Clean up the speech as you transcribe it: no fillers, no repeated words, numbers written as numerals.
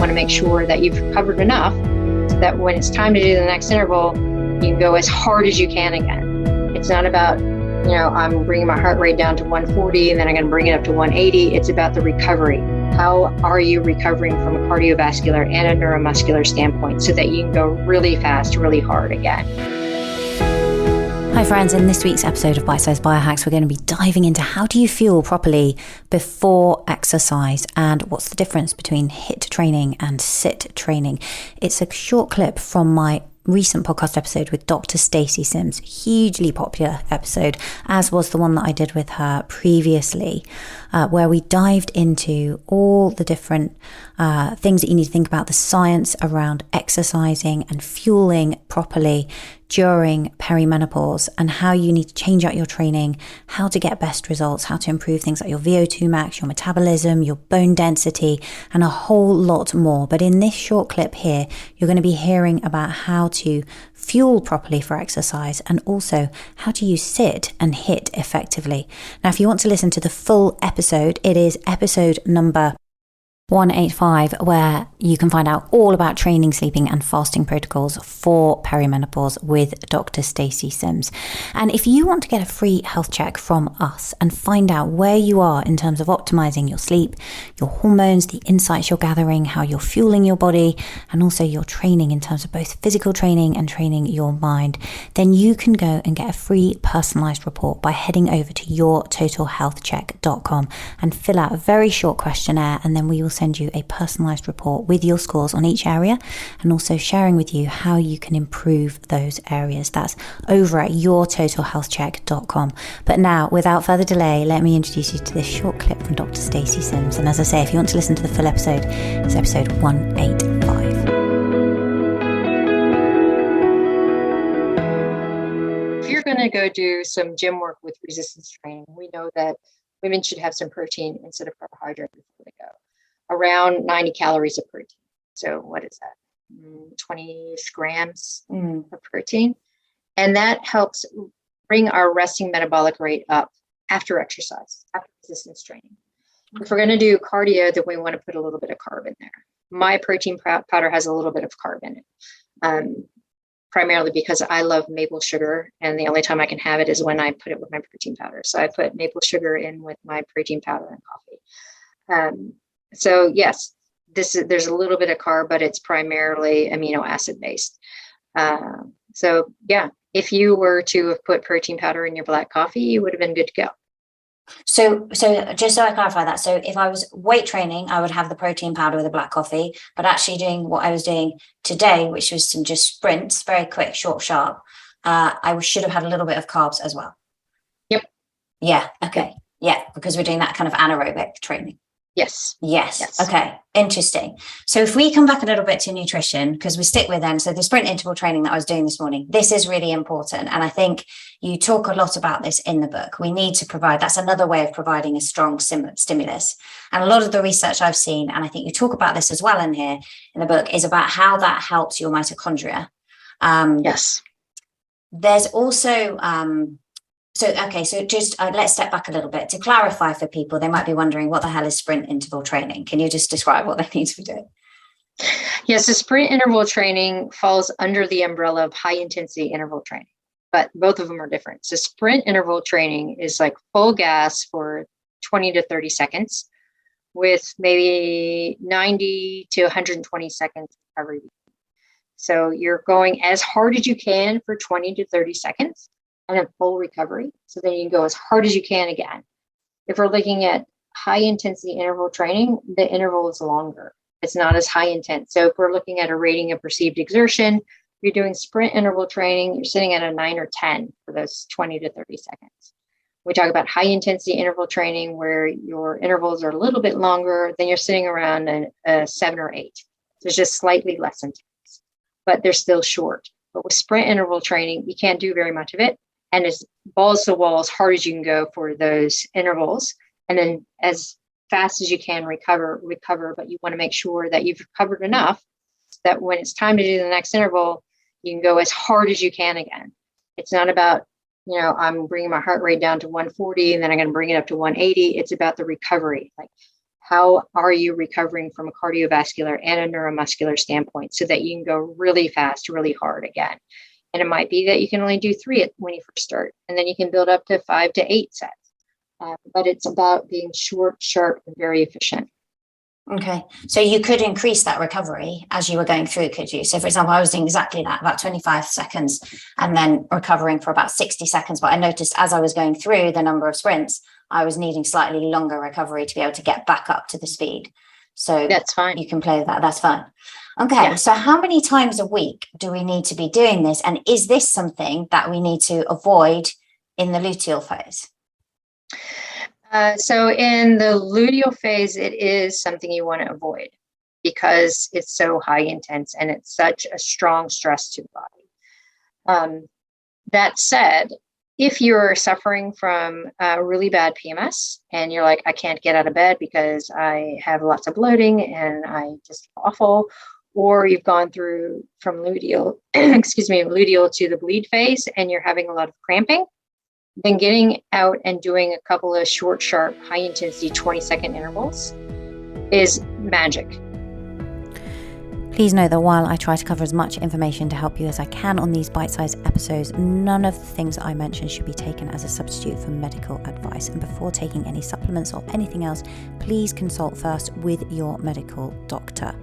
want to make sure that you've recovered enough so that when it's time to do the next interval, you can go as hard as you can again. It's not about, I'm bringing my heart rate down to 140 and then I'm going to bring it up to 180. It's about the recovery. How are you recovering from a cardiovascular and a neuromuscular standpoint so that you can go really fast, really hard again? Hi friends, in this week's episode of Bitesize Biohacks, we're going to be diving into how do you fuel properly before exercise and what's the difference between HIIT training and SIT training. It's a short clip from my recent podcast episode with Dr. Stacy Sims, hugely popular episode, as was the one that I did with her previously, where we dived into all the different things that you need to think about, the science around exercising and fueling properly during perimenopause and how you need to change out your training, how to get best results, how to improve things like your VO2 max, your metabolism, your bone density, and a whole lot more. But in this short clip here, you're going to be hearing about how to fuel properly for exercise and also how to use SIT and HIIT effectively. Now, if you want to listen to the full episode, it is episode number 185, where you can find out all about training, sleeping and fasting protocols for perimenopause with Dr. Stacy Sims. And if you want to get a free health check from us and find out where you are in terms of optimizing your sleep, your hormones, the insights you're gathering, how you're fueling your body, and also your training in terms of both physical training and training your mind, then you can go and get a free personalized report by heading over to yourtotalhealthcheck.com and fill out a very short questionnaire, and then we will send you a personalized report with your scores on each area and also sharing with you how you can improve those areas. That's over at yourtotalhealthcheck.com. But now, without further delay, let me introduce you to this short clip from Dr. Stacy Sims. And as I say, if you want to listen to the full episode, it's episode 185. If you're going to go do some gym work with resistance training, we know that women should have some protein instead of carbohydrate before they go. Around 90 calories of protein. So what is that? 20 grams of protein. And that helps bring our resting metabolic rate up after exercise, after resistance training. If we're going to do cardio, then we want to put a little bit of carb in there. My protein powder has a little bit of carb in it, primarily because I love maple sugar. And the only time I can have it is when I put it with my protein powder. So I put maple sugar in with my protein powder and coffee. So yes, there's a little bit of carb, but it's primarily amino acid based. So yeah, if you were to have put protein powder in your black coffee, you would have been good to go. So just so I clarify that, so if I was weight training, I would have the protein powder with the black coffee, but actually doing what I was doing today, which was some just sprints, very quick, short, sharp, I should have had a little bit of carbs as well. Yep. Yeah. Okay. Yeah. Because we're doing that kind of anaerobic training. Yes. Okay. Interesting. So if we come back a little bit to nutrition, because we stick with them. So the sprint interval training that I was doing this morning, this is really important. And I think you talk a lot about this in the book. We need to provide, that's another way of providing a strong stimulus. And a lot of the research I've seen, and I think you talk about this as well in here in the book, is about how that helps your mitochondria. Yes. There's also, So just let's step back a little bit to clarify for people. They might be wondering, what the hell is sprint interval training? Can you just describe what they need to be doing? Yes, the sprint interval training falls under the umbrella of high intensity interval training, but both of them are different. So sprint interval training is like full gas for 20 to 30 seconds with maybe 90 to 120 seconds recovery. So you're going as hard as you can for 20 to 30 seconds. And then full recovery. So then you can go as hard as you can again. If we're looking at high intensity interval training, the interval is longer. It's not as high intense. So if we're looking at a rating of perceived exertion, you're doing sprint interval training, you're sitting at a 9 or 10 for those 20 to 30 seconds. We talk about high intensity interval training where your intervals are a little bit longer, then you're sitting around a 7 or 8. So it's just slightly less intense, but they're still short. But with sprint interval training, you can't do very much of it. And as balls to the wall, as hard as you can go for those intervals. And then as fast as you can recover, but you want to make sure that you've recovered enough so that when it's time to do the next interval, you can go as hard as you can again. It's not about, I'm bringing my heart rate down to 140 and then I'm going to bring it up to 180. It's about the recovery. Like, how are you recovering from a cardiovascular and a neuromuscular standpoint so that you can go really fast, really hard again. And it might be that you can only do 3 when you first start, and then you can build up to 5 to 8 sets. But it's about being short, sharp, and very efficient. Okay. So you could increase that recovery as you were going through, could you? So for example, I was doing exactly that, about 25 seconds and then recovering for about 60 seconds. But I noticed as I was going through the number of sprints, I was needing slightly longer recovery to be able to get back up to the speed. So that's fine. You can play with that. That's fine. Okay. Yeah. So how many times a week do we need to be doing this? And is this something that we need to avoid in the luteal phase? So in the luteal phase, it is something you want to avoid because it's so high intense and it's such a strong stress to the body. That said, if you're suffering from really bad PMS and you're like, I can't get out of bed because I have lots of bloating and I just awful, or you've gone through from luteal, luteal to the bleed phase and you're having a lot of cramping, then getting out and doing a couple of short, sharp, high intensity 20-second intervals is magic. Please know that while I try to cover as much information to help you as I can on these bite-sized episodes, none of the things that I mention should be taken as a substitute for medical advice. And before taking any supplements or anything else, please consult first with your medical doctor.